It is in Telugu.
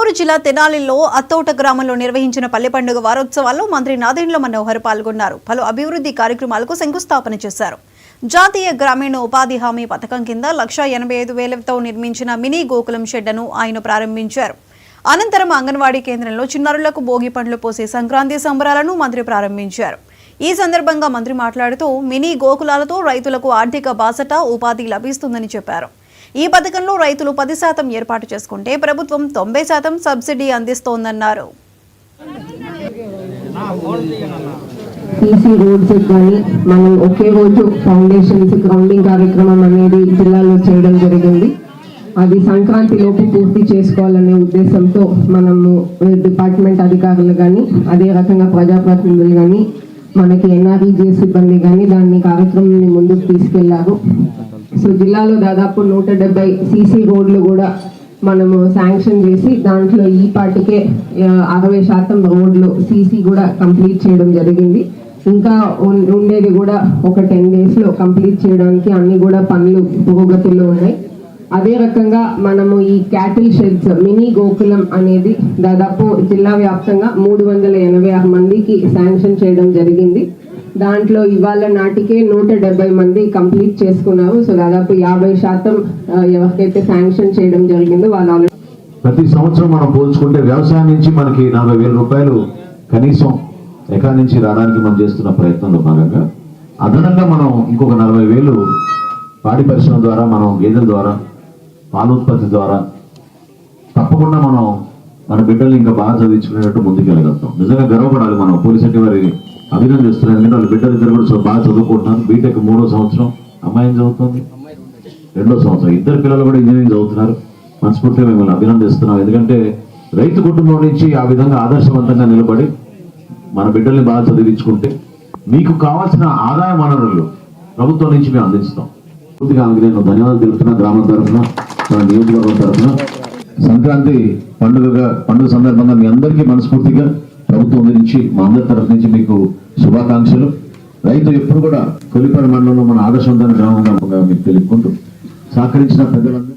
నెల్లూరు జిల్లా తెనాలిలో అత్తోట గ్రామంలో నిర్వహించిన పల్లె పండుగ వారోత్సవాల్లో మంత్రి నాదెండ్ల మనోహర్ పాల్గొన్నారు. పలు అభివృద్ధి కార్యక్రమాలకు శంకుస్థాపన చేశారు. జాతీయ గ్రామీణ ఉపాధి హామీ పథకం కింద 1,85,000తో నిర్మించిన మినీ గోకులం షెడ్ను ఆయన ప్రారంభించారు. అనంతరం అంగన్వాడీ కేంద్రంలో చిన్నారులకు భోగి పండ్లు పోసే సంక్రాంతి సంబరాలను మంత్రి ప్రారంభించారు. ఈ సందర్భంగా మంత్రి మాట్లాడుతూ మినీ గోకులాలతో రైతులకు ఆర్థిక బాసట ఉపాధి లభిస్తుందని చెప్పారు. ఈ పథకంలో రైతులు 10% ఏర్పాటు చేసుకుంటే ప్రభుత్వం 90% సబ్సిడీ అందిస్తోందన్నారు. సీసీ రోడ్స్ కానీ మనం ఒకే రోజు ఫౌండేషన్స్ గ్రౌండింగ్ కార్యక్రమం అనేది జిల్లాలో చేయడం జరిగింది. అది సంక్రాంతి లోపు పూర్తి చేసుకోవాలనే ఉద్దేశంతో మనము డిపార్ట్మెంట్ అధికారులు కానీ అదే రకంగా ప్రజాప్రతినిధులు కానీ మనకి ఎన్ఆర్ఈజే సిబ్బంది కానీ దాన్ని కార్యక్రమాన్ని ముందుకు తీసుకెళ్లారు. సో జిల్లాలో దాదాపు 170 సీసీ రోడ్లు కూడా మనము శాంక్షన్ చేసి దాంట్లో ఈ పాటికే 60% రోడ్లు సీసీ కూడా కంప్లీట్ చేయడం జరిగింది. ఇంకా ఉండేది కూడా ఒక 10 daysలో కంప్లీట్ చేయడానికి అన్ని కూడా పనులు పురోగతిలో ఉన్నాయి. అదే రకంగా మనము ఈ క్యాటిల్ షెడ్స్ మినీ గోకులం అనేది దాదాపు జిల్లా వ్యాప్తంగా 386 మందికి శాంక్షన్ చేయడం జరిగింది. దాంట్లో ఇవాళ నాటికే 170 మంది కంప్లీట్ చేసుకున్నారు. సో దాదాపు 50% ఎవరికైతే శాంక్షన్ చేయడం జరిగిందో వాళ్ళు ఆల్రెడీ. ప్రతి సంవత్సరం మనం పోల్చుకుంటే వ్యవసాయం నుంచి మనకి 40,000 రూపాయలు కనీసం ఎకరా నుంచి రావడానికి మనం చేస్తున్న ప్రయత్నంలో భాగంగా అదనంగా మనం ఇంకొక 40,000 పాడి పరిశ్రమ ద్వారా, మనం గేదెల ద్వారా, పాల ఉత్పత్తి ద్వారా తప్పకుండా మనం మన బిడ్డలు ఇంకా బాగా చదివించుకునేటట్టు ముందుకు వెళ్ళగలుగుతాం. నిజంగా గర్వపడాలి. మనం పోలీసు వారి అభినందిస్తున్నాం. ఎందుకంటే వాళ్ళ బిడ్డలు ఇద్దరు కూడా బాగా చదువుకుంటున్నారు. బీటెక్ 3వ సంవత్సరం, అమ్మాయి చదువుతుంది 2వ సంవత్సరం, ఇద్దరు పిల్లలు కూడా ఇంజనీరింగ్ చదువుతున్నారు. మనస్ఫూర్తిగా మిమ్మల్ని అభినందిస్తున్నాం. ఎందుకంటే రైతు కుటుంబం నుంచి ఆ విధంగా ఆదర్శవంతంగా నిలబడి మన బిడ్డల్ని బాగా చదివించుకుంటే మీకు కావాల్సిన ఆదాయ వనరులు ప్రభుత్వం నుంచి మేము అందిస్తాం. పూర్తిగా నేను ధన్యవాదాలు తెలుపుతున్నా. గ్రామం తరఫున, మన నియోజకవర్గం తరఫున సంక్రాంతి పండుగ సందర్భంగా మీ అందరికీ మనస్ఫూర్తిగా ప్రభుత్వం నుంచి, మా అందరి తరఫు నుంచి మీకు శుభాకాంక్షలు. రైతు ఎప్పుడు కూడా కొలిపేరు మండలంలో మన ఆదర్శవంతమైన గ్రామంగా మీకు తెలుపుకుంటూ సహకరించిన పెద్దలందరూ